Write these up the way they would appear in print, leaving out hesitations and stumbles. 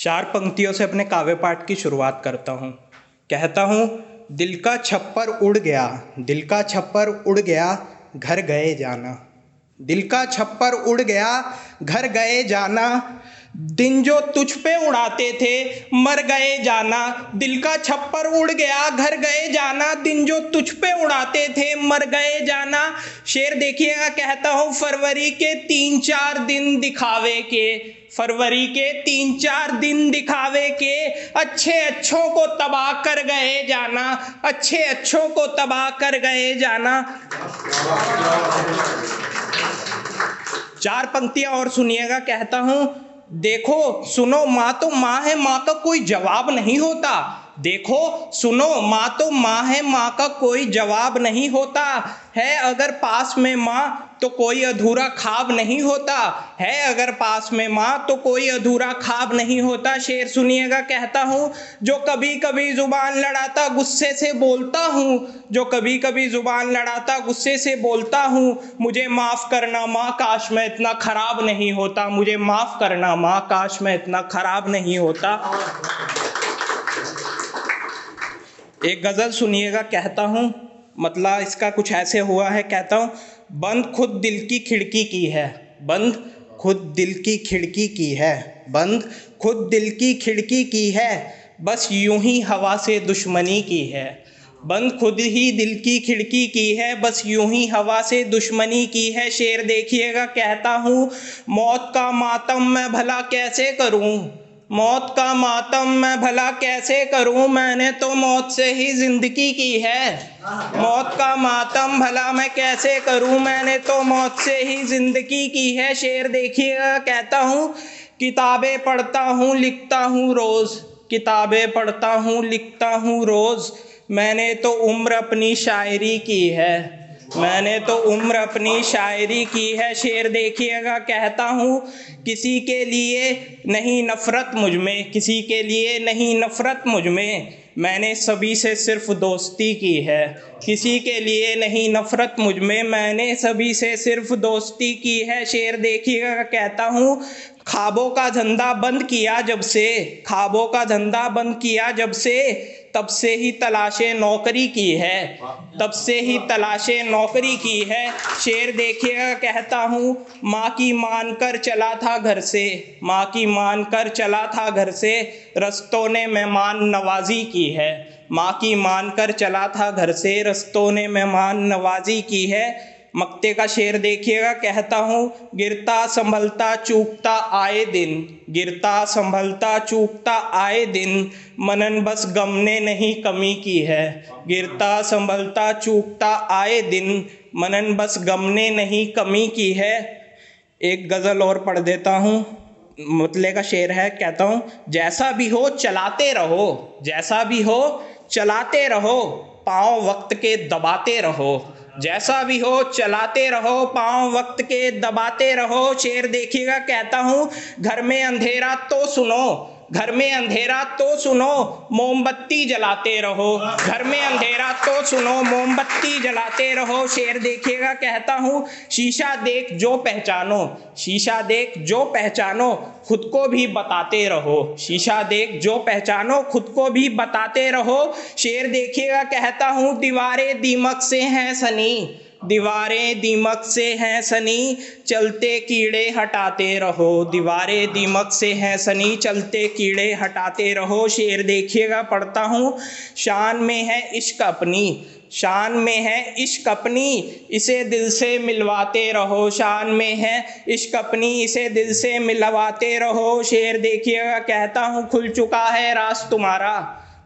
चार पंक्तियों से अपने काव्य पाठ की शुरुआत करता हूँ। कहता हूँ, दिल का छप्पर उड़ गया, दिल का छप्पर उड़ गया, घर गए जाना। दिल का छप्पर उड़ गया, घर गए जाना, दिन जो तुझ पे उड़ाते थे मर गए जाना। दिल का छप्पर उड़ गया, घर गए जाना, दिन जो तुझ पे उड़ाते थे मर गए जाना। शेर देखिएगा, कहता हूँ, फरवरी के 3-4 दिन दिखावे के, फरवरी के 3-4 दिन दिखावे के, अच्छे अच्छों को तबाह कर गए जाना, अच्छे अच्छों को तबाह कर गए जाना। चार पंक्तियां और सुनिएगा। कहता हूं, देखो सुनो माँ तो माँ है, माँ का कोई जवाब नहीं होता। देखो सुनो माँ तो माँ है, माँ का कोई जवाब नहीं होता। है अगर पास में माँ तो कोई अधूरा ख्वाब नहीं होता। है अगर पास में माँ तो कोई अधूरा ख्वाब नहीं होता। शेर सुनिएगा। कहता हूँ, जो कभी कभी जुबान लड़ाता गुस्से से बोलता हूँ, जो कभी कभी जुबान लड़ाता गुस्से से बोलता हूँ। मुझे माफ़ करना माँ, काश मैं इतना ख़राब नहीं होता। मुझे माफ़ करना माँ, काश मैं इतना ख़राब नहीं होता। एक गज़ल सुनिएगा। कहता हूँ, मतलब इसका कुछ ऐसे हुआ है। कहता हूँ, बंद खुद दिल की खिड़की की है, बंद खुद दिल की खिड़की की है, बंद खुद दिल की खिड़की की है, बस यूं ही हवा से दुश्मनी की है। बंद खुद ही दिल की खिड़की की है, बस यूं ही हवा से दुश्मनी की है। शेर देखिएगा। कहता हूँ, मौत का मातम मैं भला कैसे करूँ, मौत का मातम मैं भला कैसे करूं, मैंने तो मौत से ही जिंदगी की है। मौत का मातम भला मैं कैसे करूं, मैंने तो मौत से ही जिंदगी की है। शेर देखिएगा। कहता हूं, किताबें पढ़ता हूं लिखता हूं रोज़, किताबें पढ़ता हूं लिखता हूं रोज़, मैंने तो उम्र अपनी शायरी की है, मैंने तो उम्र अपनी शायरी की है। शेर देखिएगा। कहता हूँ, किसी के लिए नहीं नफ़रत मुझ में, किसी के लिए नहीं नफ़रत मुझ में, मैंने सभी से सिर्फ दोस्ती की है। किसी के लिए नहीं नफ़रत मुझ में, मैंने सभी से सिर्फ दोस्ती की है। शेर देखिएगा। कहता हूँ, ख्वाबों का धंधा बंद किया जब से, ख्वाबों का धंधा बंद किया जब से, तब से ही तलाशे नौकरी की है, तब से ही तलाशे नौकरी की है। शेर देखिएगा। कहता हूँ, माँ की मान कर चला था घर से, माँ की मान कर चला था घर से, रस्तों ने मेहमान नवाजी की है। माँ की मान कर चला था घर से, रस्तों ने मेहमान नवाजी की है। मक्ते का शेर देखिएगा। कहता हूँ, गिरता संभलता चूकता आए दिन, गिरता संभलता चूकता आए दिन, मनन बस गम ने नहीं कमी की है। गिरता संभलता चूकता आए दिन, मनन बस गम ने नहीं कमी की है। एक गज़ल और पढ़ देता हूँ। मतले का शेर है। कहता हूँ, जैसा भी हो चलाते रहो, जैसा भी हो चलाते रहो, पाँव वक्त के दबाते रहो, जैसा भी हो चलाते रहो, पाँव वक्त के दबाते रहो। शेर देखिएगा। कहता हूँ, घर में अंधेरा तो सुनो, घर में अंधेरा तो सुनो, मोमबत्ती जलाते रहो, घर में अंधेरा तो सुनो, मोमबत्ती जलाते रहो। शेर देखिएगा। कहता हूँ, शीशा देख जो पहचानो, शीशा देख जो पहचानो, खुद को भी बताते रहो, शीशा देख जो पहचानो, खुद को भी बताते रहो। शेर देखिएगा। कहता हूँ, दीवारें दीमक से हैं सनी, दीवारें दीमक से हैं सनी, चलते कीड़े हटाते रहो, दीवारें दीमक से हैं सनी, चलते कीड़े हटाते रहो। शेर देखिएगा। पढ़ता हूँ, शान में है इश्क अपनी, शान में है इश्क अपनी, इसे दिल से मिलवाते रहो, शान में है इश्क अपनी, इसे दिल से मिलवाते रहो। शेर देखिएगा। कहता हूँ, खुल चुका है राज तुम्हारा,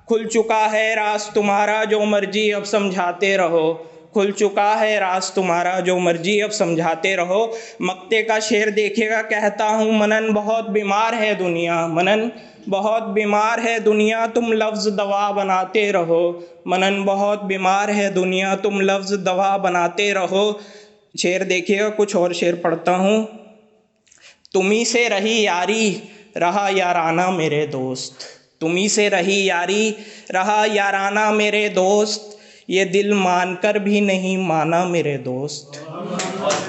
खुल चुका है राज तुम्हारा, जो मर्जी अब समझाते रहो, खुल चुका है राज तुम्हारा, जो मर्जी अब समझाते रहो। मक्ते का शेर देखिएगा। कहता हूँ, मनन बहुत बीमार है दुनिया, मनन बहुत बीमार है दुनिया, तुम लफ्ज़ दवा बनाते रहो, मनन बहुत बीमार है दुनिया, तुम लफ्ज़ दवा बनाते रहो। शेर देखिएगा। कुछ और शेर पढ़ता हूँ। तुम्ही से रही यारी रहा याराना मेरे दोस्त, तुम्ही से रही यारी रहा याराना मेरे दोस्त, ये दिल मानकर भी नहीं माना मेरे दोस्त।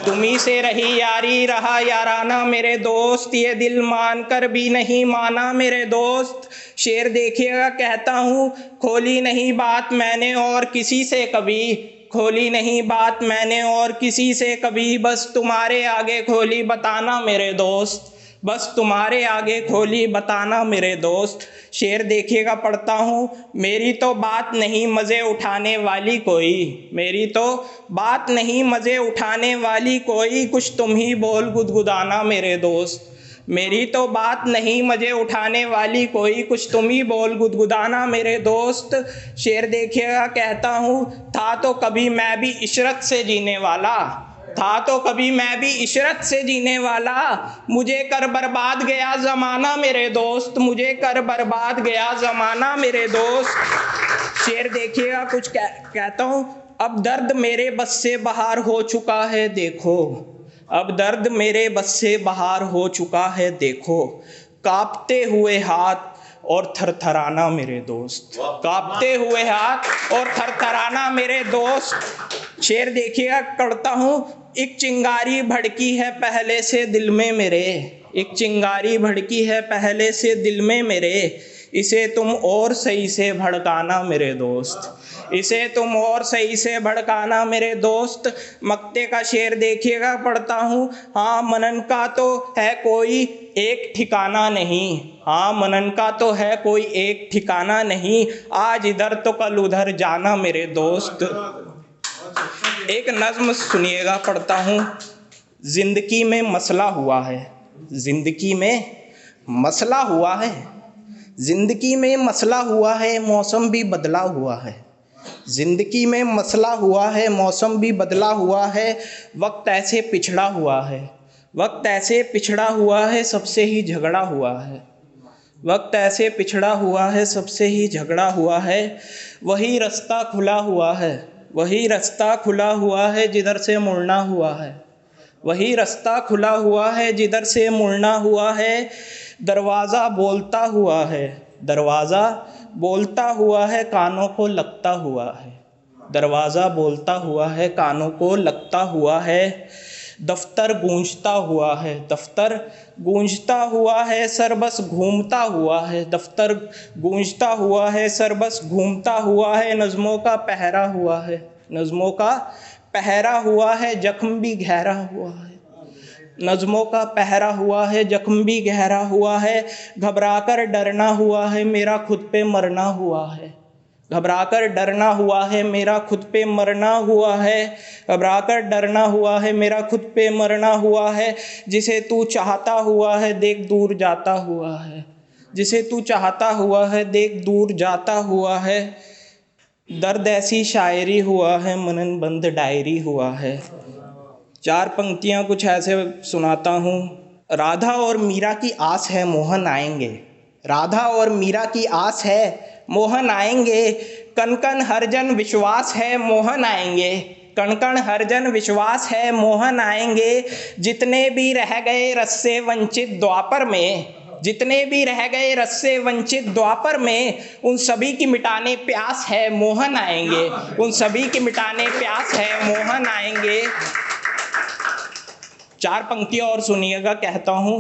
तुम्ही से रही यारी रहा याराना मेरे दोस्त, ये दिल मान कर भी नहीं माना मेरे दोस्त। शेर देखिएगा कहता हूँ, खोली नहीं बात मैंने और किसी से कभी, खोली नहीं बात मैंने और किसी से कभी, बस तुम्हारे आगे खोली बताना मेरे दोस्त, बस तुम्हारे आगे खोली बताना मेरे दोस्त। शेर देखिएगा पढ़ता हूँ, मेरी तो बात नहीं मज़े उठाने वाली कोई, मेरी तो बात नहीं मज़े उठाने वाली कोई, कुछ तुम ही बोल गुदगुदाना मेरे दोस्त, मेरी तो बात नहीं मज़े उठाने वाली कोई, कुछ तुम ही बोल गुदगुदाना मेरे दोस्त। शेर देखिएगा कहता हूँ, था तो कभी मैं भी इशरत से जीने वाला, था तो कभी मैं भी इशरत से जीने वाला, मुझे कर बर्बाद गया ज़माना मेरे दोस्त, मुझे कर बर्बाद गया ज़माना मेरे दोस्त। शेर देखिएगा कुछ कहता हूँ, अब दर्द मेरे बस से बाहर हो चुका है देखो, अब दर्द मेरे बस से बाहर हो चुका है देखो, कांपते हुए हाथ और थरथराना मेरे दोस्त, कांपते हुए हाथ और थरथराना मेरे दोस्त। शेर देखिएगा करता हूँ, एक चिंगारी भड़की है पहले से दिल में मेरे, एक चिंगारी भड़की है पहले से दिल में मेरे, इसे तुम और सही से भड़काना मेरे दोस्त, इसे तुम और सही से भड़काना मेरे दोस्त। मक्ते का शेर देखिएगा पढ़ता हूँ, हाँ मनन का तो है कोई एक ठिकाना नहीं, हाँ मनन का तो है कोई एक ठिकाना नहीं, आज इधर तो कल उधर जाना मेरे दोस्त। एक नज़्म सुनिएगा पढ़ता हूँ, ज़िंदगी में मसला हुआ है, ज़िंदगी में मसला हुआ है, ज़िंदगी में मसला हुआ है मौसम भी बदला हुआ है, ज़िंदगी में मसला हुआ है मौसम भी बदला हुआ है, वक्त ऐसे पिछड़ा हुआ है, वक्त ऐसे पिछड़ा हुआ है सबसे ही झगड़ा हुआ है, वक्त ऐसे पिछड़ा हुआ है सबसे ही झगड़ा हुआ है, वही रास्ता खुला हुआ है, वही रास्ता खुला हुआ है जिधर से मुड़ना हुआ है, वही रास्ता खुला हुआ है जिधर से मुड़ना हुआ है, दरवाज़ा बोलता हुआ है, दरवाज़ा बोलता हुआ है कानों को लगता हुआ है, दरवाज़ा बोलता हुआ है कानों को लगता हुआ है, दफ्तर गूंजता हुआ है, दफ्तर गूंजता हुआ है सर बस घूमता हुआ है, दफ्तर गूंजता हुआ है सर बस घूमता हुआ है, नज़्मों का पहरा हुआ है, नज़्मों का पहरा हुआ है जख्म भी गहरा हुआ है, नज़्मों का पहरा हुआ है जख्म भी गहरा हुआ है, घबराकर डरना हुआ है मेरा खुद पे मरना हुआ है, घबराकर डरना हुआ है मेरा खुद पे मरना हुआ है, घबराकर डरना हुआ है मेरा खुद पे मरना हुआ है, जिसे तू चाहता हुआ है देख दूर जाता हुआ है, जिसे तू चाहता हुआ है देख दूर जाता हुआ है, दर्द ऐसी शायरी हुआ है मनन बंद डायरी हुआ है। चार पंक्तियाँ कुछ ऐसे सुनाता हूँ, राधा और मीरा की आस है मोहन आएंगे, राधा और मीरा की आस है मोहन आएंगे, कण कण हर जन विश्वास है मोहन आएंगे, कण कण हर जन विश्वास है मोहन आएंगे, जितने भी रह गए रस से वंचित द्वापर में, जितने भी रह गए रस से वंचित द्वापर में, उन सभी की मिटाने प्यास है मोहन आएंगे, उन सभी की मिटाने प्यास है मोहन आएंगे। चार पंक्तियाँ और सुनिएगा कहता हूँ,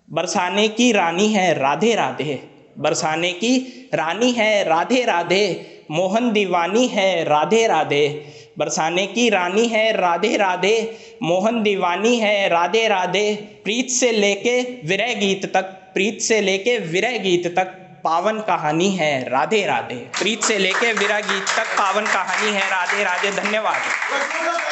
बरसाने की रानी है राधे राधे, बरसाने की रानी है राधे राधे, मोहन दीवानी है राधे राधे, बरसाने की रानी है राधे राधे, मोहन दीवानी है राधे राधे, प्रीत से लेके विरह गीत तक, प्रीत से लेके विरह गीत तक पावन कहानी है राधे राधे, प्रीत से लेके विरह गीत तक पावन कहानी है राधे राधे। धन्यवाद।